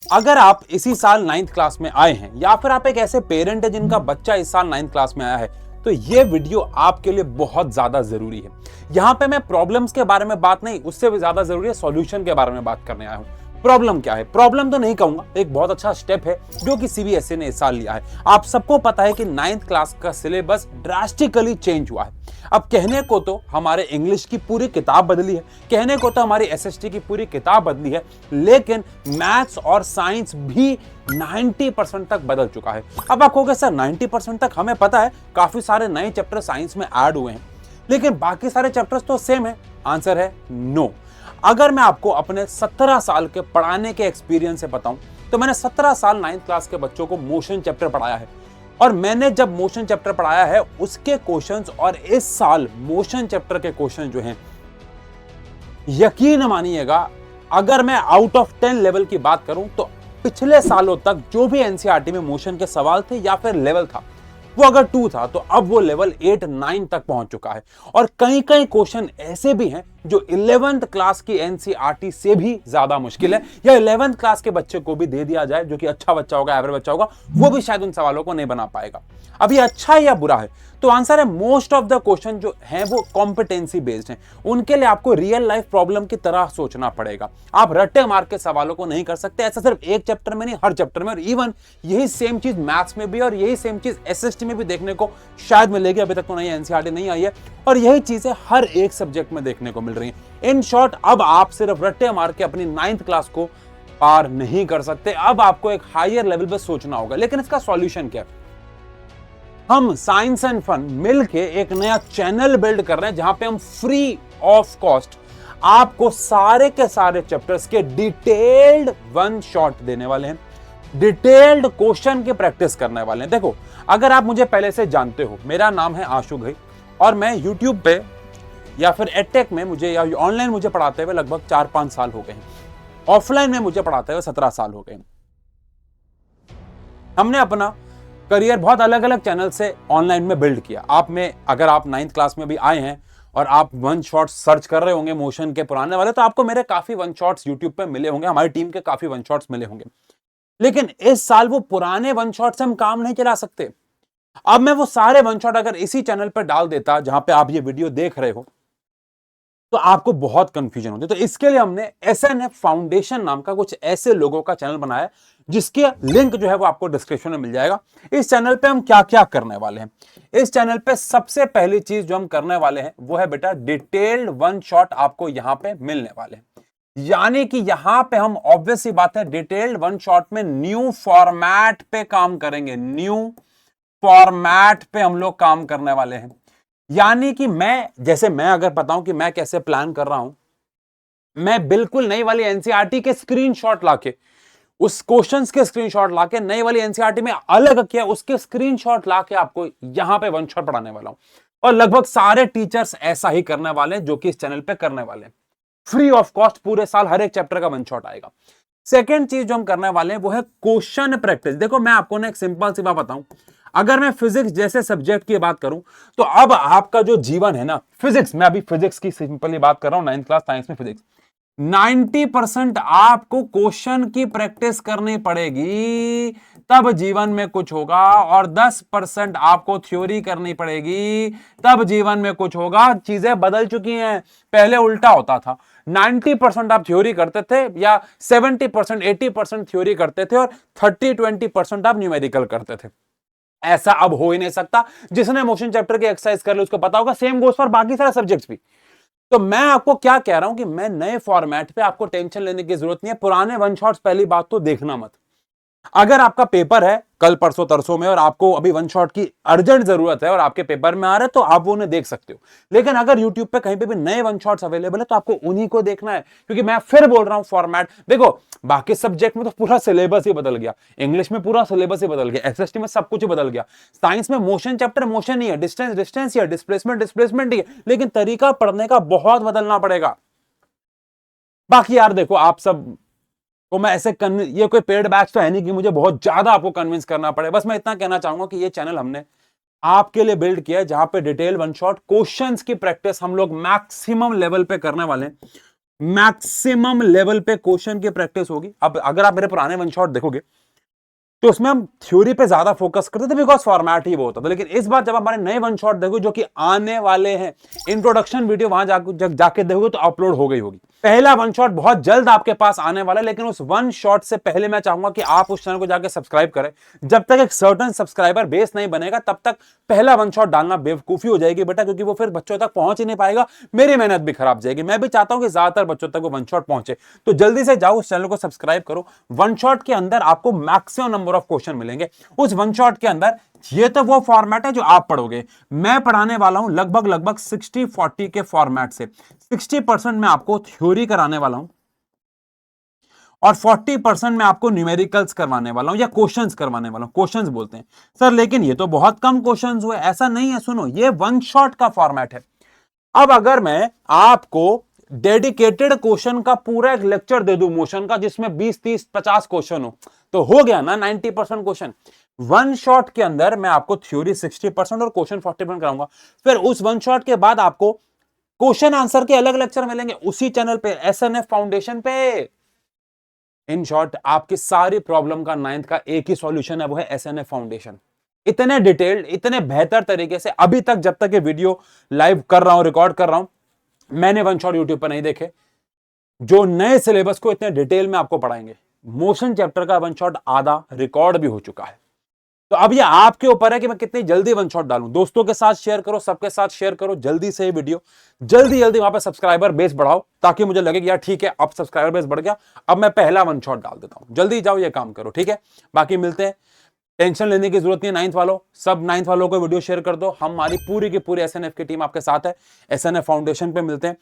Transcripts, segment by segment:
अगर आप इसी साल 9th क्लास में आए हैं या फिर आप एक ऐसे पेरेंट है जिनका बच्चा इस साल 9th क्लास में आया है, तो ये वीडियो आपके लिए बहुत ज्यादा जरूरी है। यहाँ पे मैं प्रॉब्लम्स के बारे में बात नहीं, उससे भी ज्यादा जरूरी है सॉल्यूशन के बारे में बात करने आया हूँ। प्रॉब्लम क्या है? प्रॉब्लम तो नहीं कहूंगा, एक बहुत अच्छा स्टेप है जो कि सीबीएसई ने इस साल लिया है। आप सबको पता है कि 9th क्लास का सिलेबस ड्रास्टिकली चेंज हुआ है। अब कहने को तो हमारे इंग्लिश की पूरी किताब बदली है, कहने को तो हमारी एसएसटी की पूरी किताब बदली है, लेकिन मैथ्स और साइंस भी 90% तक बदल चुका है। अब आप कहोगे सर 90% तक हमें पता है, काफी सारे नए चैप्टर साइंस में ऐड हुए हैं, लेकिन बाकी सारे चैप्टर्स तो सेम है। आंसर है नो। अगर मैं आपको अपने 17 साल के पढ़ाने के एक्सपीरियंस से बताऊं, तो मैंने 17 साल 9th क्लास के बच्चों को मोशन चैप्टर पढ़ाया है, और मैंने जब मोशन चैप्टर पढ़ाया है उसके क्वेश्चंस और इस साल मोशन चैप्टर के क्वेश्चन जो हैं, यकीन मानिएगा, अगर मैं आउट ऑफ 10 लेवल की बात करूं तो पिछले सालों तक जो भी एनसीईआरटी में मोशन के सवाल थे या फिर लेवल था, वो अगर 2 था तो अब वो लेवल 8-9 तक पहुंच चुका है। और कई कई क्वेश्चन ऐसे भी हैं जो 11th क्लास की एनसीईआरटी से भी ज्यादा मुश्किल है, या 11th क्लास के बच्चे को भी दे दिया जाए, जो कि अच्छा बच्चा होगा, एवरेज बच्चा होगा, वो भी शायद उन सवालों को नहीं बना पाएगा। अब ये अच्छा है या बुरा है? तो आंसर है मोस्ट ऑफ द क्वेश्चन जो हैं वो कॉम्पिटेंसी बेस्ड हैं। उनके लिए आपको रियल लाइफ प्रॉब्लम की तरह सोचना पड़ेगा। आप रट्टे मार के सवालों को नहीं कर सकते। ऐसा सिर्फ एक चैप्टर में नहीं, हर चैप्टर में। और इवन यही सेम चीज मैथ्स में भी और यही सेम चीज एसएसटी में भी देखने को शायद मिलेगी। अभी तक तो नहीं, एनसीईआरटी नहीं आई है, और यही चीजें हर एक सब्जेक्ट में देखने को मिल रही हैं। इन शॉर्ट, अब आप सिर्फ रट्टे मार के अपनी 9th क्लास को पार नहीं कर सकते। अब आपको एक हायर लेवल पे सोचना होगा। लेकिन इसका सॉल्यूशन क्या है? हम साइंस एंड फन मिलके एक नया चैनल बिल्ड कर रहे हैं, जहां पे हम फ्री ऑफ कॉस्ट आपको सारे के सारे चैप्टर्स के डिटेल्ड वन शॉट देने वाले हैं, डिटेल्ड क्वेश्चन की प्रैक्टिस करने वाले हैं। देखो, अगर आप मुझे पहले से जानते हो, मेरा नाम है आशु घई, और मैं यूट्यूब पे या फिर एडटेक में मुझे या ऑनलाइन मुझे पढ़ाते हुए लगभग 4-5 साल हो गए हैं। ऑफलाइन में मुझे पढ़ाते हुए 17 साल हो गए हैं। हमने अपना करियर बहुत अलग अलग चैनल से ऑनलाइन में बिल्ड किया। आप में, अगर आप 9th क्लास में भी आए हैं और आप वन शॉट्स सर्च कर रहे होंगे मोशन के पुराने वाले, तो आपको मेरे काफी वन शॉट्स यूट्यूब पे मिले होंगे, हमारी टीम के काफी वन शॉट्स मिले होंगे। लेकिन इस साल वो पुराने वन शॉट से हम काम नहीं चला सकते। अब मैं वो सारे वन शॉट अगर इसी चैनल पर डाल देता जहां पे आप ये वीडियो देख रहे हो, तो आपको बहुत कंफ्यूजन होती। तो इसके लिए हमने एसएनएफ फाउंडेशन नाम का कुछ ऐसे लोगों का चैनल बनाया, जिसके लिंक जो है वो आपको डिस्क्रिप्शन में मिल जाएगा। इस चैनल पे हम क्या क्या करने वाले हैं? इस चैनल पे सबसे पहली चीज जो हम करने वाले हैं वो है बेटा डिटेल्ड वन शॉट आपको यहां पे मिलने वाले हैं। यानी कि यहां पे हम ऑब्वियस सी बात है डिटेल्ड वन शॉट में न्यू फॉर्मेट पे काम करेंगे। न्यू फॉर्मेट पे हम लोग काम करने वाले हैं। यानी कि मैं अगर बताऊं कि मैं कैसे प्लान कर रहा हूं, मैं बिल्कुल नई वाली एनसीईआरटी के स्क्रीनशॉट लाके, उस क्वेश्चंस के स्क्रीनशॉट लाके, नई वाली एनसीईआरटी में अलग किया उसके स्क्रीनशॉट लाके आपको यहां पे वन शॉट पढ़ाने वाला हूं। और लगभग सारे टीचर्स ऐसा ही करने वाले हैं जो कि इस चैनल पे करने वाले हैं। फ्री ऑफ कॉस्ट पूरे साल हर एक चैप्टर का वन शॉट आएगा। सेकेंड चीज जो हम करने वाले हैं वो है क्वेश्चन प्रैक्टिस। देखो, मैं आपको ना एक सिंपल सी बात बताऊं, अगर मैं फिजिक्स जैसे सब्जेक्ट की बात करूं, तो अब आपका जो जीवन है ना, फिजिक्स, मैं अभी फिजिक्स की सिंपली बात कर रहा हूं, 9th क्लास साइंस में फिजिक्स, 90% आपको क्वेश्चन की प्रैक्टिस करनी पड़ेगी, तब जीवन में कुछ होगा। और 10% आपको थ्योरी करनी पड़ेगी, तब जीवन में कुछ होगा। चीजें बदल चुकी हैं, पहले उल्टा होता था। 90% आप थ्योरी करते थे, या 70%, 80% थ्योरी करते थे, और 30-20% आप न्यूमेरिकल करते थे। ऐसा अब हो ही नहीं सकता। जिसने मोशन चैप्टर की एक्सरसाइज कर ली उसको पता होगा, सेम गोस फॉर बाकी सारे सब्जेक्ट्स भी। तो मैं आपको क्या कह रहा हूं कि मैं नए फॉर्मेट पे, आपको टेंशन लेने की जरूरत नहीं है। पुराने वन शॉट्स पहली बात तो देखना मत। अगर आपका पेपर है कल परसों तरसों में और आपको अभी वन शॉट की अर्जेंट जरूरत है और आपके पेपर में आ रहा है, तो आप वो उन्हें देख सकते हो। लेकिन अगर यूट्यूब पे कहीं पे भी नए वन शॉट्स अवेलेबल है, तो आपको उन्हीं को देखना है। क्योंकि मैं फिर बोल रहा हूं, फॉर्मेट देखो, बाकी सब्जेक्ट में तो पूरा सिलेबस ही बदल गया, इंग्लिश में पूरा सिलेबस ही बदल गया, एसएसटी में सब कुछ ही बदल गया, साइंस में मोशन चैप्टर मोशन ही है, डिस्टेंस डिस्टेंस ही है, डिस्प्लेसमेंट डिस्प्लेसमेंट ही है, लेकिन तरीका पढ़ने का बहुत बदलना पड़ेगा। बाकी यार देखो, आप सब तो मैं ऐसे ये कोई पेड बैच तो है नहीं कि मुझे बहुत ज्यादा आपको कन्विंस करना पड़े। बस मैं इतना कहना चाहूंगा कि ये चैनल हमने आपके लिए बिल्ड किया है, जहां पे डिटेल वन शॉट क्वेश्चंस की प्रैक्टिस हम लोग मैक्सिमम लेवल पे करने वाले हैं। मैक्सिमम लेवल पे क्वेश्चन की प्रैक्टिस होगी। अब अगर आप मेरे पुराने वन शॉट देखोगे तो उसमें हम थ्योरी पे ज्यादा फोकस करते थे बिकॉज फॉर्मेट ही वो होता था। लेकिन इस बार जब हमारे नए वन शॉट देखो जो कि आने वाले हैं, इंट्रोडक्शन वीडियो वहां जाके देखोगे तो अपलोड हो गई होगी। पहला वन शॉट बहुत जल्द आपके पास आने वाला है, लेकिन उस वन शॉट से पहले मैं चाहूंगा कि आप उस चैनल को जाके सब्सक्राइब करें। जब तक एक सर्टन सब्सक्राइबर बेस नहीं बनेगा तब तक पहला वन शॉट डालना बेवकूफी हो जाएगी बेटा, क्योंकि वो फिर बच्चों तक पहुंच ही नहीं पाएगा, मेरी मेहनत भी खराब जाएगी। मैं भी चाहता हूं कि ज्यादातर बच्चों तक वो वन शॉट पहुंचे, तो जल्दी से जाओ उस चैनल को सब्सक्राइब करो। वन शॉट के अंदर आपको मैक्सिमम नंबर ऑफ क्वेश्चन मिलेंगे। उस वन शॉट के अंदर ये तो वो फॉर्मेट है जो आप पढ़ोगे, मैं पढ़ाने वाला हूं लगभग 60-40 के फॉर्मेट से। 60% मैं आपको थ्योरी कराने वाला हूं और 40% मैं आपको न्यूमेरिकल्स करवाने वाला हूं या क्वेश्चंस करवाने वाला हूं। क्वेश्चंस बोलते हैं सर लेकिन ये तो बहुत कम क्वेश्चंस हुए, ऐसा नहीं है। सुनो, ये वन शॉट का फॉर्मेट है। अब अगर मैं आपको डेडिकेटेड क्वेश्चन का पूरा एक लेक्चर दे दूं मोशन का, जिसमें 20-30-50 क्वेश्चन हो गया ना 90% क्वेश्चन। वन शॉट के अंदर मैं आपको थ्योरी 60% और क्वेश्चन 40% कराऊंगा। फिर उस वन शॉट के बाद आपको क्वेश्चन आंसर के अलग लेक्चर मिलेंगे उसी चैनल पे, एसएनएफ फाउंडेशन पे। इन शॉर्ट आपकी सारी प्रॉब्लम का 9th का एक ही सॉल्यूशन है, वो है एसएनएफ फाउंडेशन। इतने डिटेल्ड, इतने बेहतर तरीके से अभी तक जब तक ये वीडियो लाइव कर रहा हूं, रिकॉर्ड कर रहा हूं, मैंने वन शॉट यूट्यूब पर नहीं देखे जो नए सिलेबस को इतने डिटेल में आपको पढ़ाएंगे। मोशन चैप्टर का वन शॉट आधा रिकॉर्ड भी हो चुका है। तो अब ये आपके ऊपर है कि मैं कितनी जल्दी वन शॉट डालूं। दोस्तों के साथ शेयर करो, सबके साथ शेयर करो जल्दी से ये वीडियो, जल्दी जल्दी वहां पे सब्सक्राइबर बेस बढ़ाओ, ताकि मुझे लगे कि यार ठीक है अब सब्सक्राइबर बेस बढ़ गया, अब मैं पहला वन शॉट डाल देता हूं। जल्दी जाओ ये काम करो, ठीक है। बाकी मिलते हैं, टेंशन लेने की जरूरत नहीं है। 9th वालों, सब 9th वालों को वीडियो शेयर कर दो। हमारी पूरी की पूरी एसएनएफ की टीम आपके साथ है। एसएनएफ फाउंडेशन पे मिलते हैं,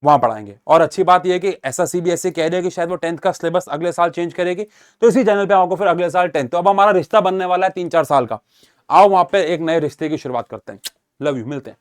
वहां पढ़ाएंगे। और अच्छी बात यह है कि ऐसा सीबीएसई कह रही है कि शायद वो 10th का सिलेबस अगले साल चेंज करेगी, तो इसी चैनल पे आपको फिर अगले साल 10th। तो अब हमारा रिश्ता बनने वाला है 3-4 साल का। आओ वहां पे एक नए रिश्ते की शुरुआत करते हैं। लव यू, मिलते हैं।